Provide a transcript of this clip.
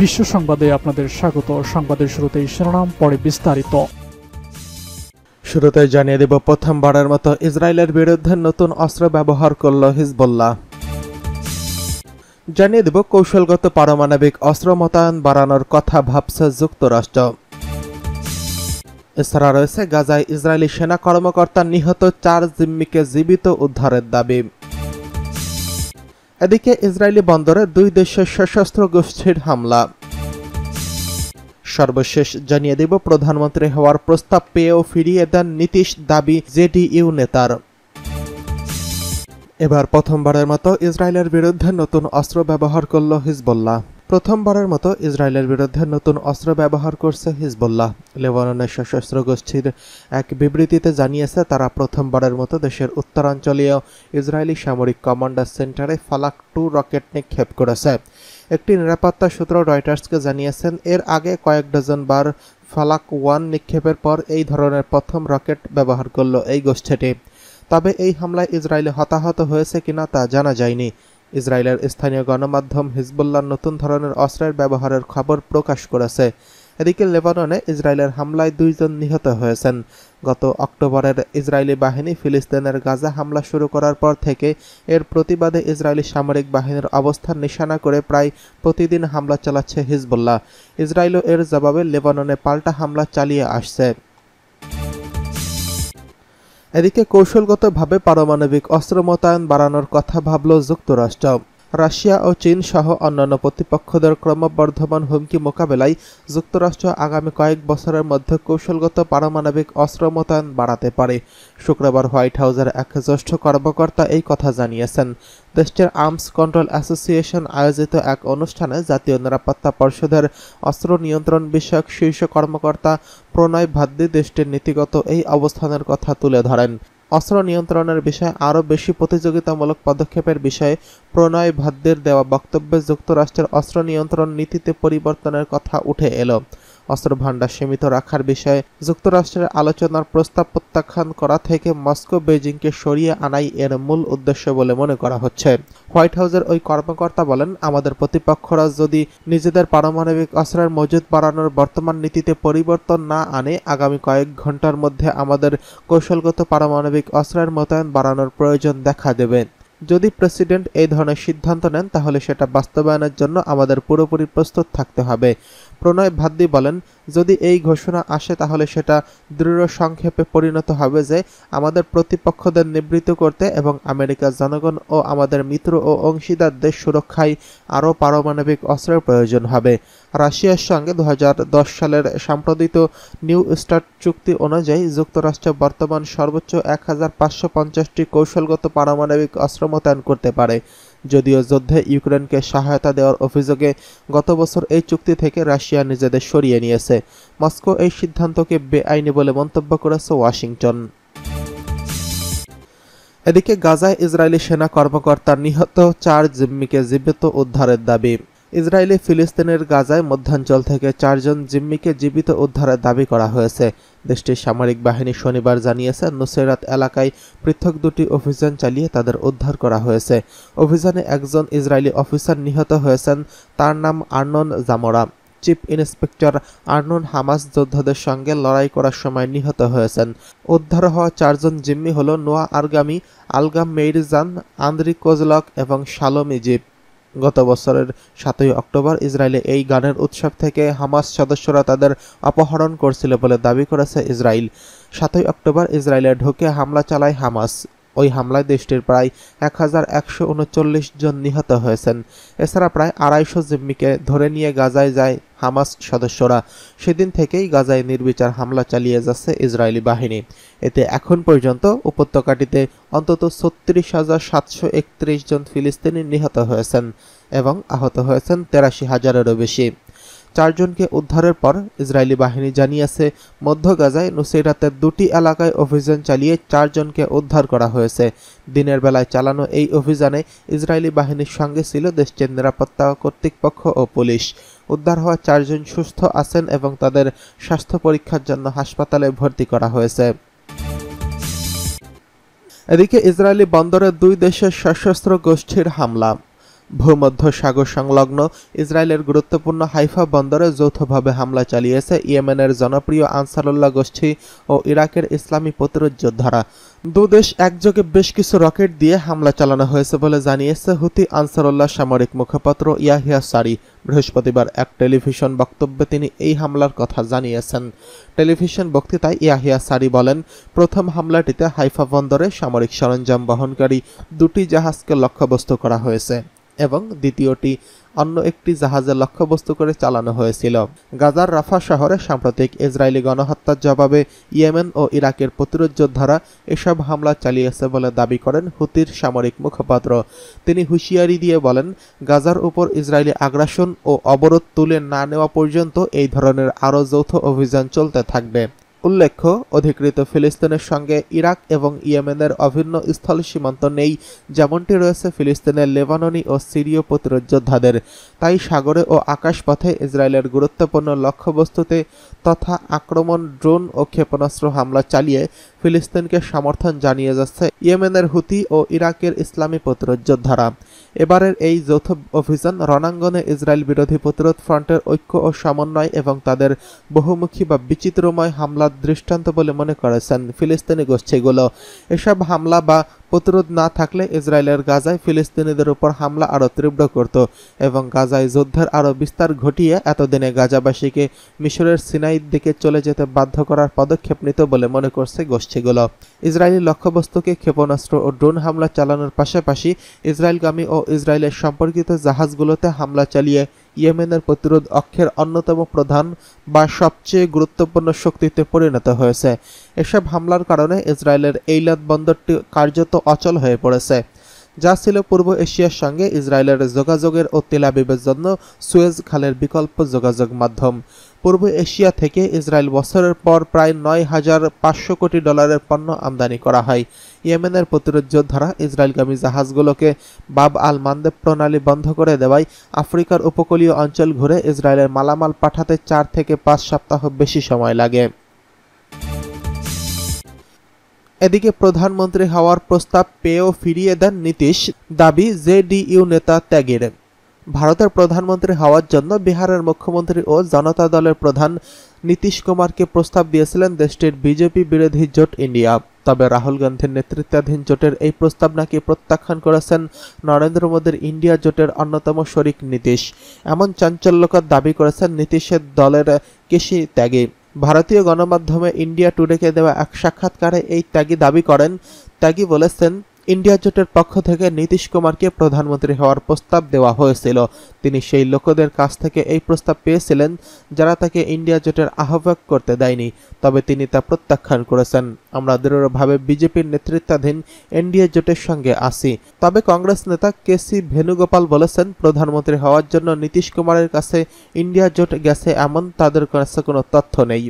বিশ্ব সংবাদে আপনাদের স্বাগত। সংবাদের শুরুতেই শিরোনাম, পরে বিস্তারিত। শুরুতে জানিয়ে দেব, প্রথমবারের মতো ইসরায়েলের বিরুদ্ধে নতুন অস্ত্র ব্যবহার করল হিজবুল্লাহ। জানিয়ে দেব, কৌশলগত পারমাণবিক অস্ত্র মোতায়েন বাড়ানোর কথা ভাবছে যুক্তরাষ্ট্র। এছাড়া রয়েছে গাজায় ইসরায়েলি সেনা কর্মকর্তা নিহত 4 জিম্মিকে জীবিত উদ্ধারের দাবি। এদিকে ইসরায়েলি বন্দরে 2 দেশের সশস্ত্র গোষ্ঠীর হামলা। সর্বশেষ জানিয়ে দেব, প্রধানমন্ত্রী হওয়ার প্রস্তাব পেয়েও ফিরিয়ে দেন নীতীশ, দাবি জেডিইউ নেতার। এবার প্রথমবারের মতো ইসরায়েলের বিরুদ্ধে নতুন অস্ত্র ব্যবহার করল হিজবুল্লাহ। প্রথমবারের মতো ইসরায়েলের বিরুদ্ধে নতুন অস্ত্র ব্যবহার করছে হিজবুল্লাহ। লেবাননের সশস্ত্র গোষ্ঠীর এক বিবৃতিতে জানিয়েছে, তারা প্রথমবারের মতো দেশের উত্তরাঞ্চলীয় ইসরায়েলি সামরিক কমান্ডার সেন্টারে ফালাক 2 রকেট নিক্ষেপ করেছে। একটি নিরাপত্তা সূত্র রয়টার্সকে জানিয়েছেন, এর আগে কয়েক ডজন বার ফালাক 1 নিক্ষেপের পর এই ধরনের প্রথম রকেট ব্যবহার করল এই গোষ্ঠীটি। তবে এই হামলায় ইসরায়েলে হতাহত হয়েছে কিনা তা জানা যায়নি। ইসরায়েলের স্থানীয় গণমাধ্যম হিজবুল্লাহর নতুন ধরনের অস্ত্রের ব্যবহারের খবর প্রকাশ করেছে। এদিকে লেবাননে ইসরায়েলের হামলায় 2 জন নিহত হয়েছেন। গত অক্টোবরের ইসরায়েলি বাহিনী ফিলিস্তিনের গাজা হামলা শুরু করার পর থেকে এর প্রতিবাদে ইসরায়েলি সামরিক বাহিনীর অবস্থান নিশানা করে প্রায় প্রতিদিন হামলা চালাচ্ছে হিজবুল্লাহ। ইসরায়েলও এর জবাবে লেবাননে পাল্টা হামলা চালিয়ে আসছে। এদিকে কৌশলগতভাবে পারমাণবিক অস্ত্র মোতায়েন বাড়ানোর কথা ভাবল যুক্তরাষ্ট্র। রাশিয়া ও চীন সহ অন্যান্য প্রতিপক্ষদের ক্রমবর্ধমান হুমকি মোকাবেলায় যুক্তরাষ্ট্র আগামী কয়েক বছরের মধ্যে কৌশলগত পারমাণবিক অস্ত্র মোতায়েন বাড়াতে পারে। শুক্রবার হোয়াইট হাউসের এক জ্যেষ্ঠ কর্মকর্তা এই কথা জানিয়েছেন। দেশটির আর্মস কন্ট্রোল অ্যাসোসিয়েশন আয়োজিত এক অনুষ্ঠানে জাতীয় নিরাপত্তা পরিষদের অস্ত্র নিয়ন্ত্রণ বিষয়ক শীর্ষ কর্মকর্তা প্রণয় ভাদ্দি দেশটির নীতিগত এই অবস্থানের কথা তুলে ধরেন। অস্ত্র নিয়ন্ত্রণের বিষয়ে আরও বেশি প্রতিযোগিতামূলক পদক্ষেপের বিষয়ে প্রণয় ভাদ্দের দেওয়া বক্তব্যে যুক্তরাষ্ট্রের অস্ত্র নিয়ন্ত্রণ নীতিতে পরিবর্তনের কথা উঠে এলো। অস্ত্র ভাণ্ডার সীমিত রাখার বিষয়ে যুক্তরাষ্ট্রের আলোচনার প্রস্তাব প্রত্যাখ্যান করা থেকে মস্কো বেজিংকে সরিয়ে আনাই এর মূল উদ্দেশ্য বলে মনে করা হচ্ছে। হোয়াইট হাউসের ওই কর্মকর্তা বলেন, আমাদের প্রতিপক্ষরা যদি নিজেদের পারমাণবিক অস্ত্রের মজুদ বাড়ানোর বর্তমান নীতিতে পরিবর্তন না আনে, আগামী কয়েক ঘন্টার মধ্যে আমাদের কৌশলগত পারমাণবিক অস্ত্রের মোতায়েন বাড়ানোর প্রয়োজন দেখা দেবে। যদি প্রেসিডেন্ট এই ধরনের সিদ্ধান্ত নেন, তাহলে সেটা বাস্তবায়নের জন্য আমাদের পুরোপুরি প্রস্তুত থাকতে হবে। প্রণয় ভাদ্দি বলেন, যদি এই ঘোষণা আসে তাহলে সেটা দৃঢ় সংক্ষেপে পরিণত হবে যে আমাদের প্রতিপক্ষদের নিবৃত্ত করতে এবং আমেরিকার জনগণ ও আমাদের মিত্র ও অংশীদারদের সুরক্ষায় আরও পারমাণবিক অস্ত্রের প্রয়োজন হবে। রাশিয়ার সঙ্গে 2010 সালের সাম্প্রতিক নিউ স্টার্ট চুক্তি অনুযায়ী যুক্তরাষ্ট্র বর্তমান সর্বোচ্চ 1550টি কৌশলগত পারমাণবিক অস্ত্র মোতায়েন করতে পারে। যদিও যুদ্ধে ইউক্রেনকে সহায়তা দেওয়ার অভিযোগে গত বছর এই চুক্তি থেকে রাশিয়া নিজেদের সরিয়ে নিয়েছে। মস্কো এই সিদ্ধান্তকে বেআইনি বলে মন্তব্য করেছে ওয়াশিংটন। এদিকে গাজায় ইসরায়েলি সেনা কর্মকর্তার নিহত 4 জিম্মিকে জীবিত উদ্ধারের দাবি। ইসরায়েলি ফিলিস্তিনের গাজায় মধ্যাঞ্চল থেকে 4 জন জিম্মিকে জীবিত উদ্ধারের দাবি করা হয়েছে। দেশটির সামরিক বাহিনী শনিবার জানিয়েছে, নুসেরাত এলাকায় পৃথক 2টি অভিযান চালিয়ে তাদের উদ্ধার করা হয়েছে। অভিযানে একজন ইসরায়েলি অফিসার নিহত হয়েছেন, তার নাম আর্নন জামোরা। চিফ ইন্সপেক্টর আর্নন হামাস যোদ্ধাদের সঙ্গে লড়াই করার সময় নিহত হয়েছেন। উদ্ধার হওয়া 4 জন জিম্মি হল নোয়া আরগামি, আলগাম মেইরজান, আন্দ্রি কোজলক এবং শালোম ইজিপ। গত বছরের 7ই অক্টোবর ইসরায়েলে এই গানের উৎসব থেকে হামাস সদস্যরা তাদের অপহরণ করছিল বলে দাবি করেছে ইসরায়েল। 7ই অক্টোবর ইসরায়েলে ঢুকে হামলা চালায় হামাস। ওই হামলায় দেশটির প্রায় 1139 জন নিহত হয়েছেন। এছাড়া প্রায় 250 জিম্মিকে ধরে নিয়ে গাজায় যায় হামাস সদস্যরা। সেদিন থেকেই গাজায় নির্বিচার হামলা চালিয়ে যাচ্ছে ইসরায়েলি বাহিনী। এতে এখন পর্যন্ত উপত্যকাটিতে অন্তত 36,731 জন ফিলিস্তিনি নিহত হয়েছেন এবং আহত হয়েছেন 83,000-এরও বেশি। 4 জনকে উদ্ধারের পর ইসরায়েলি বাহিনী জানিয়েছে, মধ্য গাজায় নুসেরাতের 2টি এলাকায় অভিযান চালিয়ে 4 জনকে উদ্ধার করা হয়েছে। দিনের বেলায় চালানো এই অভিযানে ইসরায়েলি বাহিনীর সঙ্গে ছিল দেশটির নিরাপত্তা কর্তৃপক্ষ ও পুলিশ। উদ্ধার হওয়া 4 জন সুস্থ আছেন এবং তাদের স্বাস্থ্য পরীক্ষার জন্য হাসপাতালে ভর্তি করা হয়েছে। এদিকে ইসরায়েলি বন্দরে 2 দেশের সশস্ত্র গোষ্ঠীর হামলা। ভূমধ্য সাগর সংলগ্ন ইসরায়েলের গুরুত্বপূর্ণ হাইফা বন্দরে যৌথভাবে হামলা চালিয়েছে ইয়েমেনের জনপ্রিয় আনসারুল্লাহ গোষ্ঠী ও ইরাকের ইসলামী প্রতিরোধ যোদ্ধারা। দুদেশ একযোগে বেশ কিছু রকেট দিয়ে হামলা চালানো হয়েছে বলে জানিয়েছে হুতি আনসারুল্লাহ সামরিক মুখপাত্র ইয়াহিয়া সারি। বৃহস্পতিবার এক টেলিভিশন বক্তব্যে তিনি এই হামলার কথা জানিয়েছেন। টেলিভিশন বক্তৃতায় ইয়াহিয়া সারি বলেন, প্রথম হামলাটিতে হাইফা বন্দরে সামরিক সরঞ্জাম বহনকারী 2টি জাহাজকে লক্ষ্যবস্তু করা হয়েছে এবং দ্বিতীয়টি অন্য একটি জাহাজে লক্ষ্যবস্তু করে চালানো হয়েছিল। গাজার রাফা শহরে সাম্প্রতিক ইসরায়েলি গণহত্যার জবাবে ইয়েমেন ও ইরাকের প্রতিরোধ যোদ্ধারা এসব হামলা চালিয়েছে বলে দাবি করেন হুতির সামরিক মুখপাত্র। তিনি হুঁশিয়ারি দিয়ে বলেন, গাজার উপর ইসরায়েলি আগ্রাসন ও অবরোধ তুলে না নেওয়া পর্যন্ত এই ধরনের আরও যৌথ অভিযান চলতে থাকবে। উল্লেখ্য, অধিকৃত ফিলিস্তিনের সঙ্গে ইরাক এবং ইয়েমেনের অভিন্ন স্থল সীমান্ত নেই, যেমনটি রয়েছে ফিলিস্তিনের লেবাননি ও সিরীয় প্রতিরোধ যোদ্ধাদের। তাই সাগরে ও আকাশপথে ইসরায়েলের গুরুত্বপূর্ণ লক্ষ্যবস্তুতে তথা আক্রমণ, ড্রোন ও ক্ষেপণাস্ত্র হামলা চালিয়ে ফিলিস্তিনকে সমর্থন জানিয়ে যাচ্ছে ইয়েমেনের হুতি ও ইরাকের ইসলামী প্রতিরোধ যোদ্ধারা। এবারের এই যৌথ অভিযান রণাঙ্গনে ইসরায়েল বিরোধী প্রতিরোধ ফ্রন্টের ঐক্য ও সমন্বয় এবং তাদের বহুমুখী বা বিচিত্রময় হামলার দৃষ্টান্ত বলে মনে করেছেন ফিলিস্তিনি গোষ্ঠীগুলো। এসব হামলা বা প্রতিরোধ না থাকলে ইসরায়েলের গাজায় ফিলিস্তিনিদের উপর হামলা আরও তীব্র করত এবং গাজায় যুদ্ধের আরও বিস্তার ঘটিয়ে এতদিনে গাজাবাসীকে মিশরের সিনাইয়ের দিকে চলে যেতে বাধ্য করার পদক্ষেপ নিত বলে মনে করছে গোষ্ঠীগুলো। ইসরায়েলি লক্ষ্যবস্তুকে ক্ষেপণাস্ত্র ও ড্রোন হামলা চালানোর পাশাপাশি ইসরায়েলগামী ও ইসরায়েলের সম্পর্কিত জাহাজগুলোতে হামলা চালিয়ে ইয়েমেনের প্রতিরোধ অক্ষের অন্যতম প্রধান বা সবচেয়ে গুরুত্বপূর্ণ শক্তিতে পরিণত হয়েছে। এসব হামলার কারণে ইসরায়েলের এইলাত বন্দরটি কার্যত অচল হয়ে পড়েছে, যা ছিল পূর্ব এশিয়ার সঙ্গে ইসরায়েলের যোগাযোগের ও তেল আবিবের জন্য সুয়েজ খালের বিকল্প যোগাযোগ মাধ্যম। পূর্ব এশিয়া থেকে ইসরায়েল বছরের পর প্রায় $9,500 কোটি পণ্য আমদানি করা হয়। ইয়েমেনের প্রতিরোধ যোদ্ধারা ইসরায়েলগামী জাহাজগুলোকে বাব আল মান্দেব প্রণালী বন্ধ করে দেওয়ায় আফ্রিকার উপকূলীয় অঞ্চল ঘুরে ইসরায়েলের মালামাল পাঠাতে 4 থেকে 5 সপ্তাহ বেশি সময় লাগে। এদিকে প্রধানমন্ত্রী হওয়ার প্রস্তাব পেয়েও ফিরিয়ে দেন নীতীশ, দাবি জেডিইউ নেতা ত্যাগের। ভারতের প্রধানমন্ত্রী হওয়ার জন্য বিহারের মুখ্যমন্ত্রী ও জনতা দলের প্রধান নীতীশ কুমারকে প্রস্তাব দিয়েছিলেন দেশটির বিজেপি বিরোধী জোট ইন্ডিয়া। তবে রাহুল গান্ধীর নেতৃত্বাধীন জোটের এই প্রস্তাব নাকি প্রত্যাখ্যান করেছেন নরেন্দ্র মোদীর ইন্ডিয়া জোটের অন্যতম শরিক নীতীশ। এমন চাঞ্চল্যকর দাবি করেছেন নীতীশের দলের কেশি ত্যাগী। ভারতীয় গণমাধ্যমে ইন্ডিয়া টুডেকে দেওয়া এক সাক্ষাৎকারে এই ত্যাগী দাবি করেন। ত্যাগী বলেছেন, ইন্ডিয়া জোটের পক্ষ থেকে নীতীশ কুমারকে প্রধানমন্ত্রী হওয়ার প্রস্তাব দেওয়া হয়েছিল। তিনি সেই লোকদের কাছ থেকে এই প্রস্তাব পেয়েছিলেন যারা তাকে ইন্ডিয়া জোটের আহ্বায়ক করতে দেয়নি, তবে তিনি তা প্রত্যাখ্যান করেছেন। আমরা দৃঢ়ভাবে বিজেপির নেতৃত্বাধীন এনডিএ জোটের সঙ্গে আছি। তবে কংগ্রেস নেতা কেসি ভেনুগোপাল বলেছেন, প্রধানমন্ত্রী হওয়ার জন্য নীতীশ কুমারের কাছে ইন্ডিয়া জোট গেছে এমন তাদের কাছে কোনো তথ্য নেই।